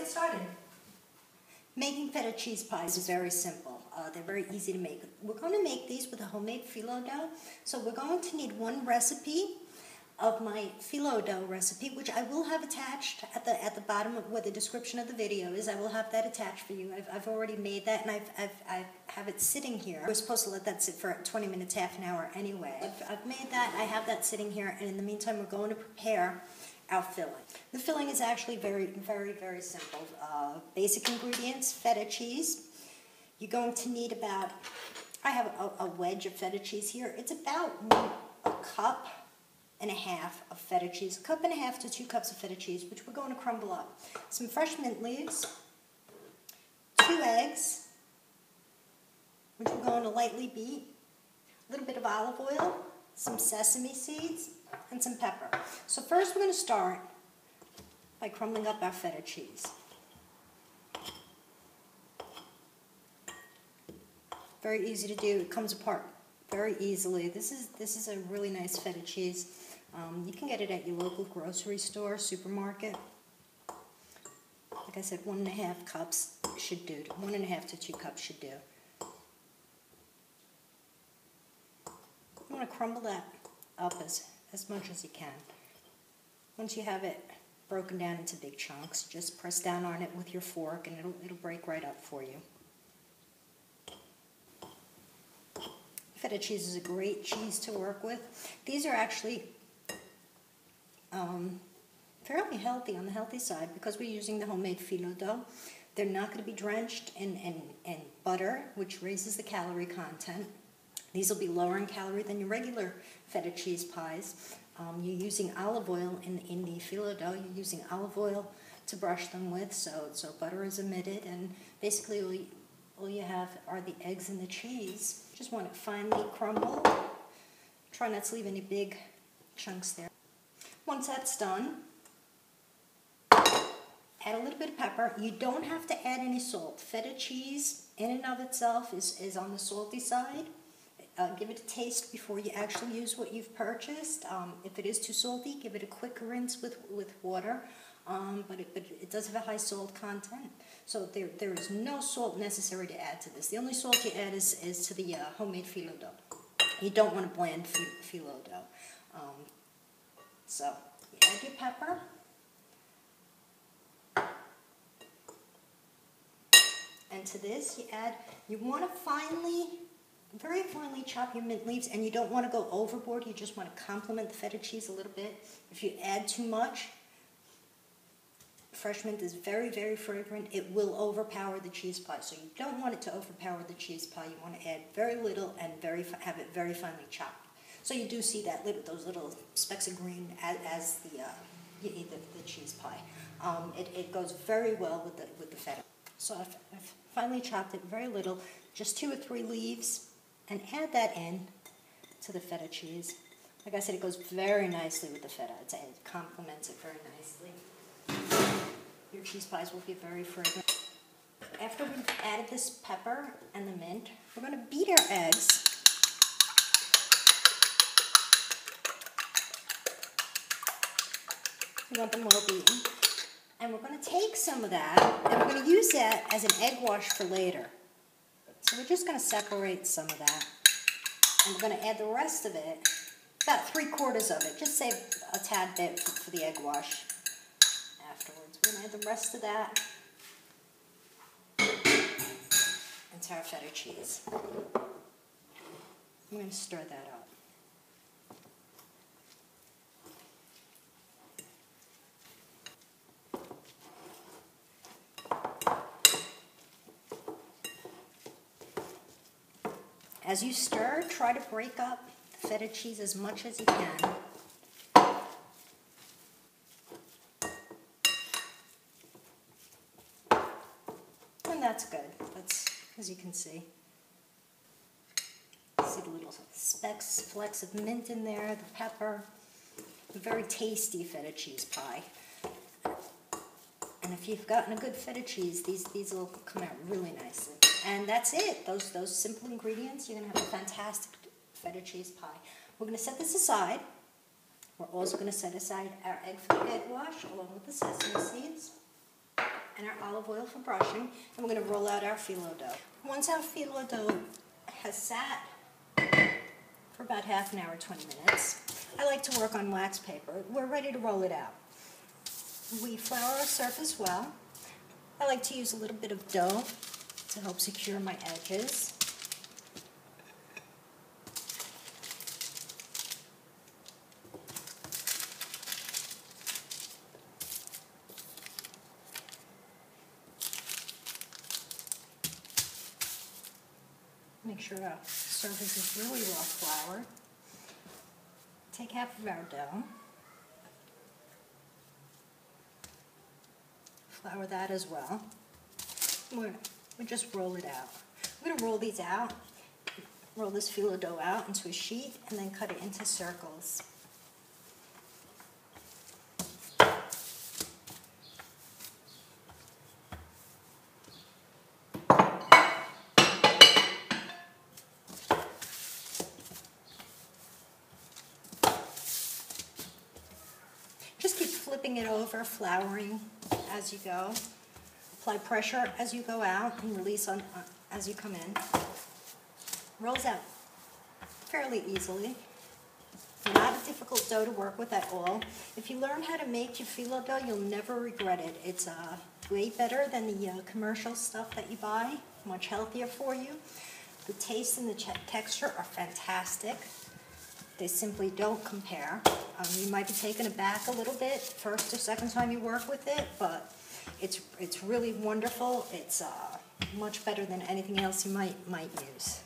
get started. Making feta cheese pies is very simple. They're very easy to make. We're going to make these with a homemade phyllo dough. So we're going to need one recipe of my phyllo dough recipe, which I will have attached at the bottom of where the description of the video is. I will have that attached for you. I've already made that, and I have it sitting here. We're supposed to let that sit for 20 minutes, half an hour anyway. I've made that. I have that sitting here, and in the meantime, we're going to prepare our filling. The filling is actually very, very, very simple. Basic ingredients: feta cheese. You're going to need about, I have a wedge of feta cheese here. It's about a cup and a half of feta cheese, a cup and a half to 2 cups of feta cheese, which we're going to crumble up. Some fresh mint leaves, 2 eggs, which we're going to lightly beat, a little bit of olive oil, some sesame seeds, and some pepper. So first we're going to start by crumbling up our feta cheese. Very easy to do. It comes apart very easily. This is a really nice feta cheese. You can get it at your local grocery store, supermarket. Like I said, 1.5 cups should do. 1.5 to 2 cups should do. You want to crumble that up as much as you can. Once you have it broken down into big chunks, just press down on it with your fork and it'll break right up for you. Feta cheese is a great cheese to work with. These are actually fairly healthy, on the healthy side, because we're using the homemade phyllo dough. They're not going to be drenched in butter, which raises the calorie content. These will be lower in calorie than your regular feta cheese pies. You're using olive oil in the phyllo dough. You're using olive oil to brush them with, so butter is omitted, and basically all you have are the eggs and the cheese. Just want it finely crumbled. Try not to leave any big chunks there. Once that's done, add a little bit of pepper. You don't have to add any salt. Feta cheese in and of itself is on the salty side. Give it a taste before you actually use what you've purchased. If it is too salty, give it a quick rinse with water. But it does have a high salt content. So there is no salt necessary to add to this. The only salt you add is to the homemade phyllo dough. You don't want a bland phyllo dough. So you add your pepper. And to this you want to very finely chop your mint leaves, and you don't want to go overboard. You just want to complement the feta cheese a little bit. If you add too much, fresh mint is very, very fragrant. It will overpower the cheese pie, so you don't want it to overpower the cheese pie. You want to add very little and have it very finely chopped. So you do see those little specks of green as you eat the cheese pie. It goes very well with the feta. So I've finely chopped it very little, just 2 or 3 leaves, and add that in to the feta cheese. Like I said, it goes very nicely with the feta. It complements it very nicely. Your cheese pies will be very fragrant. After we've added this pepper and the mint, we're going to beat our eggs. We want them well beaten. And we're going to take some of that, and we're going to use that as an egg wash for later. So we're just going to separate some of that. And we're going to add the rest of it, about 3/4 of it. Just save a tad bit for the egg wash afterwards. We're going to add the rest of that into our feta cheese. I'm going to stir that up. As you stir, try to break up the feta cheese as much as you can. And that's good. That's, as you can see. See the little flecks of mint in there, the pepper. A very tasty feta cheese pie. And if you've gotten a good feta cheese, these will come out really nicely. And that's it. Those simple ingredients, you're going to have a fantastic feta cheese pie. We're going to set this aside. We're also going to set aside our egg wash along with the sesame seeds. and our olive oil for brushing, and we're going to roll out our phyllo dough. Once our phyllo dough has sat for about half an hour, 20 minutes, I like to work on wax paper. We're ready to roll it out. We flour our surface well. I like to use a little bit of dough to help secure my edges. Make sure our surface is really well floured. Take half of our dough. Flour that as well. We'll just roll it out. I'm going to roll these out, roll this phyllo dough out into a sheet, and then cut it into circles. Just keep flipping it over, flouring as you go. Apply pressure as you go out and release as you come in. Rolls out fairly easily. Not a difficult dough to work with at all. If you learn how to make your phyllo dough, you'll never regret it. It's way better than the commercial stuff that you buy. Much healthier for you. The taste and the texture are fantastic. They simply don't compare. You might be taken aback a little bit first or second time you work with it, but it's really wonderful. It's much better than anything else you might use.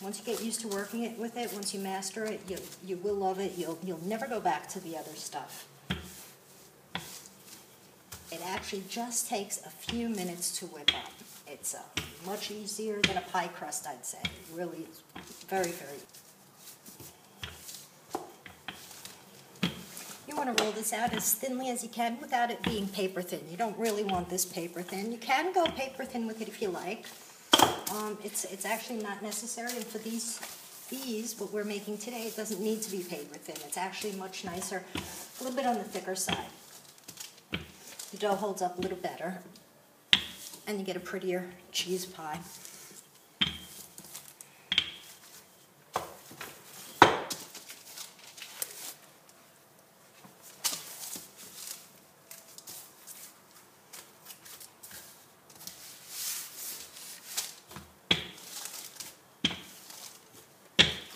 Once you get used to working with it, once you master it, you will love it. You'll never go back to the other stuff. It actually just takes a few minutes to whip up. It's much easier than a pie crust, I'd say. It really is very, very. You want to roll this out as thinly as you can without it being paper thin. You don't really want this paper thin. You can go paper thin with it if you like. It's actually not necessary, and for these what we're making today, it doesn't need to be paper thin. It's actually much nicer, a little bit on the thicker side. The dough holds up a little better, and you get a prettier cheese pie.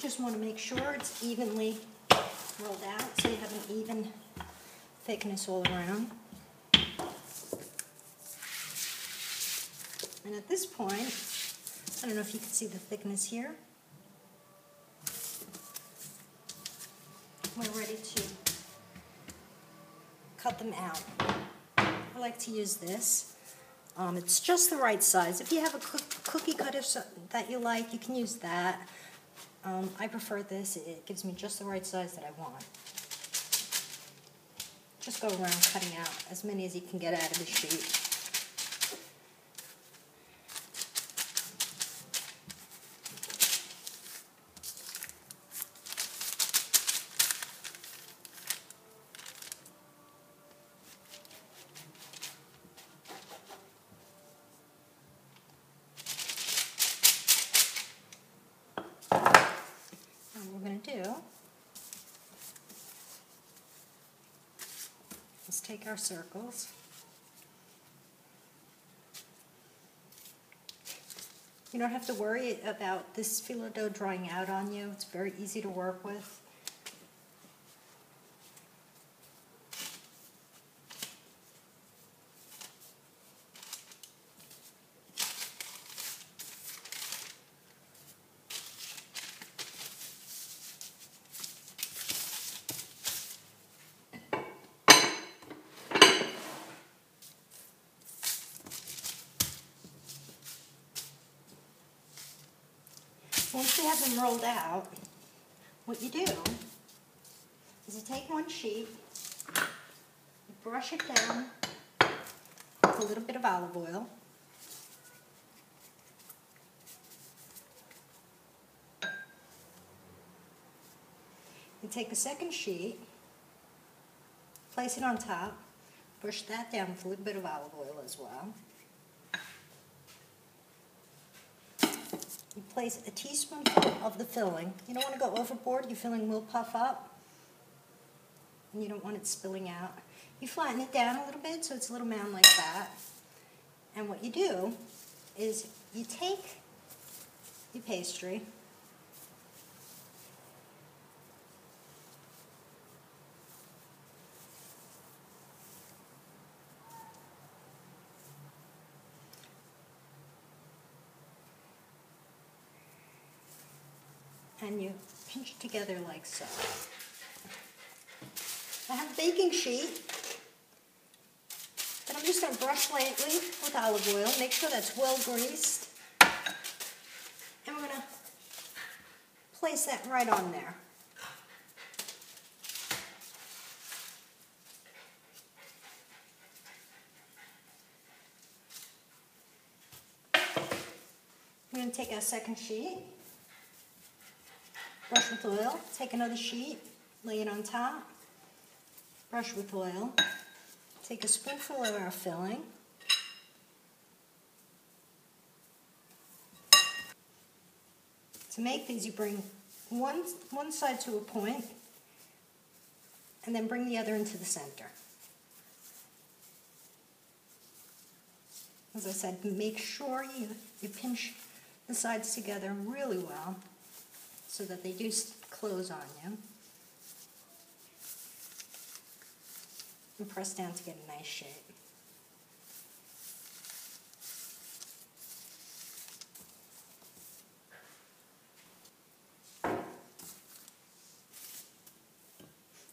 Just want to make sure it's evenly rolled out so you have an even thickness all around. And at this point, I don't know if you can see the thickness here. We're ready to cut them out. I like to use this. It's just the right size. If you have a cookie cutter that you like, you can use that. I prefer this. It gives me just the right size that I want. Just go around cutting out as many as you can get out of the sheet. Let's take our circles. You don't have to worry about this phyllo dough drying out on you. It's very easy to work with. Once you have them rolled out, what you do is you take one sheet, you brush it down with a little bit of olive oil, you take a second sheet, Place it on top. Brush that down with a little bit of olive oil as well. You place a teaspoonful of the filling. You don't want to go overboard. Your filling will puff up, and you don't want it spilling out. You flatten it down a little bit so it's a little mound like that. And what you do is you take your pastry, and you pinch it together like so. I have a baking sheet that I'm just going to brush lightly with olive oil. Make sure that's well greased. And we're going to place that right on there. We're going to take our second sheet, brush with oil, take another sheet, lay it on top, brush with oil, take a spoonful of our filling, to make these you bring one side to a point and then bring the other into the center. As I said, make sure you pinch the sides together really well so that they do close on you. And press down to get a nice shape.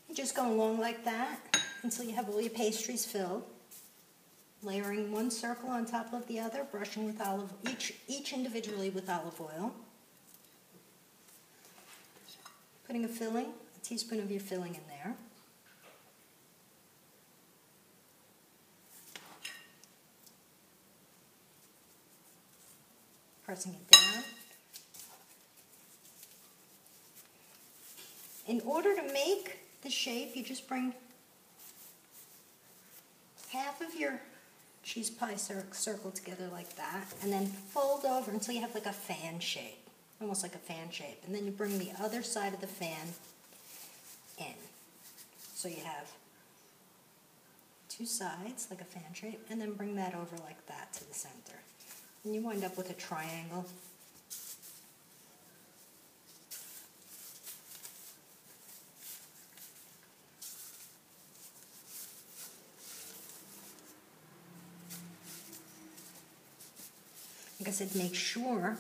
You just go along like that until you have all your pastries filled. Layering one circle on top of the other, brushing with each individually with olive oil. Putting a teaspoon of your filling in there. Pressing it down. In order to make the shape, you just bring half of your cheese pie circle together like that, and then fold over until you have like a fan shape, almost like a fan shape. And then you bring the other side of the fan in. So you have two sides, like a fan shape, and then bring that over like that to the center. And you wind up with a triangle. Like I said, make sure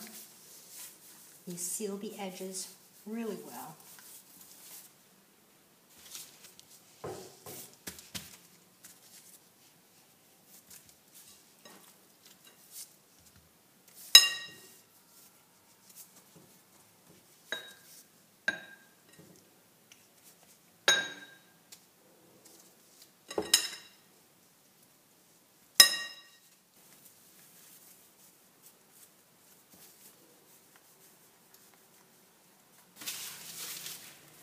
you seal the edges really well.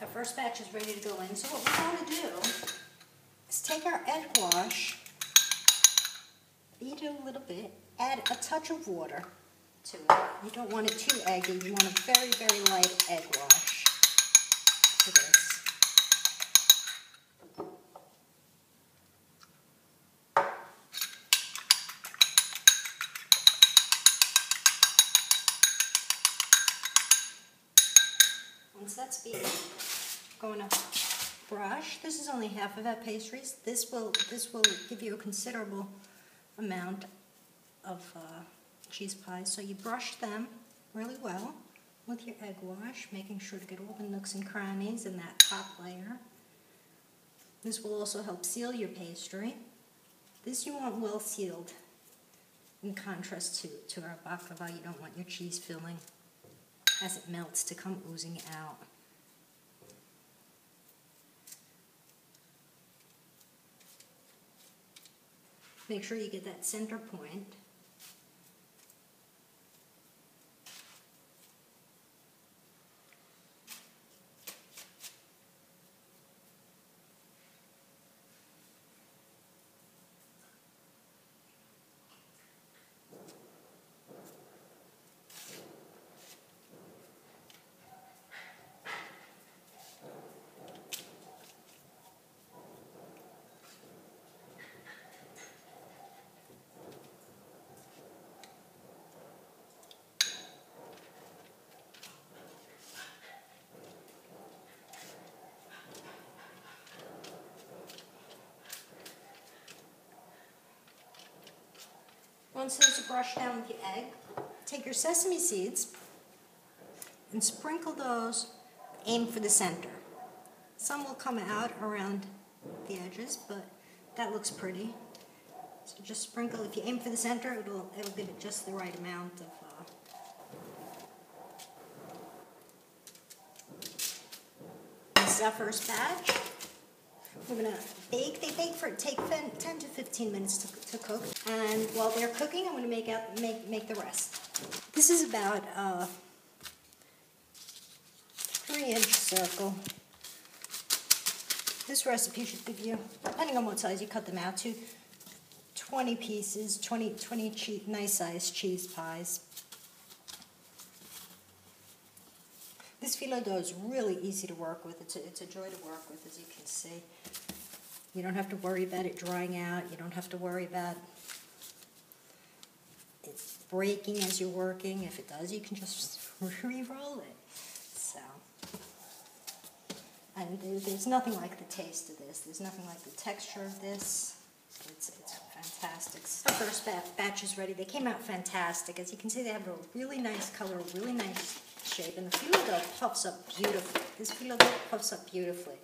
Our first batch is ready to go in. So what we're going to do is take our egg wash, beat it a little bit, add a touch of water to it. You don't want it too eggy. You want a very, very light egg wash for this. Once that's beaten, I'm going to brush. This is only half of our pastries. This will give you a considerable amount of cheese pies. So you brush them really well with your egg wash, making sure to get all the nooks and crannies in that top layer. This will also help seal your pastry. This you want well sealed, in contrast to our baklava. You don't want your cheese filling as it melts to come oozing out. Make sure you get that center point. Once those are brushed down with your egg, take your sesame seeds and sprinkle those, aim for the center. Some will come out around the edges, but that looks pretty. So just sprinkle, if you aim for the center, it'll give it just the right amount of This is our first batch. We're going to bake. They take 10 to 15 minutes to cook. And while they're cooking, I'm going to make the rest. This is about a 3-inch circle. This recipe should give you, depending on what size you cut them out to, 20 pieces, 20 nice sized cheese pies. This phyllo dough is really easy to work with. It's a joy to work with, as you can see. You don't have to worry about it drying out. You don't have to worry about it breaking as you're working. If it does, you can just re-roll it. So, and there's nothing like the taste of this. There's nothing like the texture of this. It's fantastic. The first batch is ready. They came out fantastic. As you can see, they have a really nice color, a really nice shape, and the phyllo dough puffs up beautifully. This phyllo dough puffs up beautifully.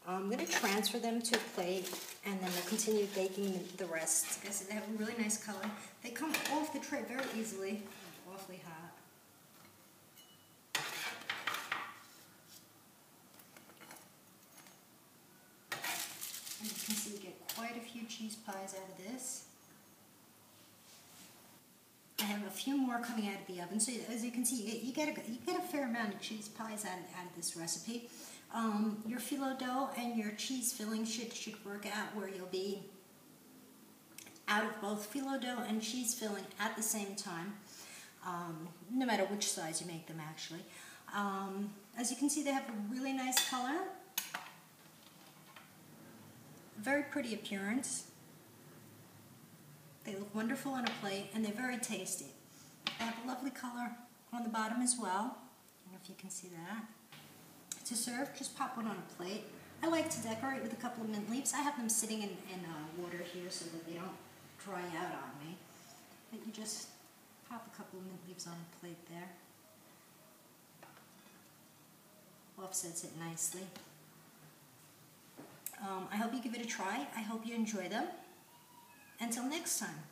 I'm going to transfer them to a plate, and then we'll continue baking the rest. Like I said, they have a really nice color. They come off the tray very easily. Awfully hot. And you can see you get quite a few cheese pies out of this. I have a few more coming out of the oven. So as you can see, you get a fair amount of cheese pies out of this recipe. Your phyllo dough and your cheese filling should work out where you'll be out of both phyllo dough and cheese filling at the same time, no matter which size you make them actually. As you can see, they have a really nice color, very pretty appearance. They look wonderful on a plate, and they're very tasty. They have a lovely color on the bottom as well. I don't know if you can see that. To serve, just pop one on a plate. I like to decorate with a couple of mint leaves. I have them sitting in water here so that they don't dry out on me. But you just pop a couple of mint leaves on a plate there. Offsets it nicely. I hope you give it a try. I hope you enjoy them. Until next time.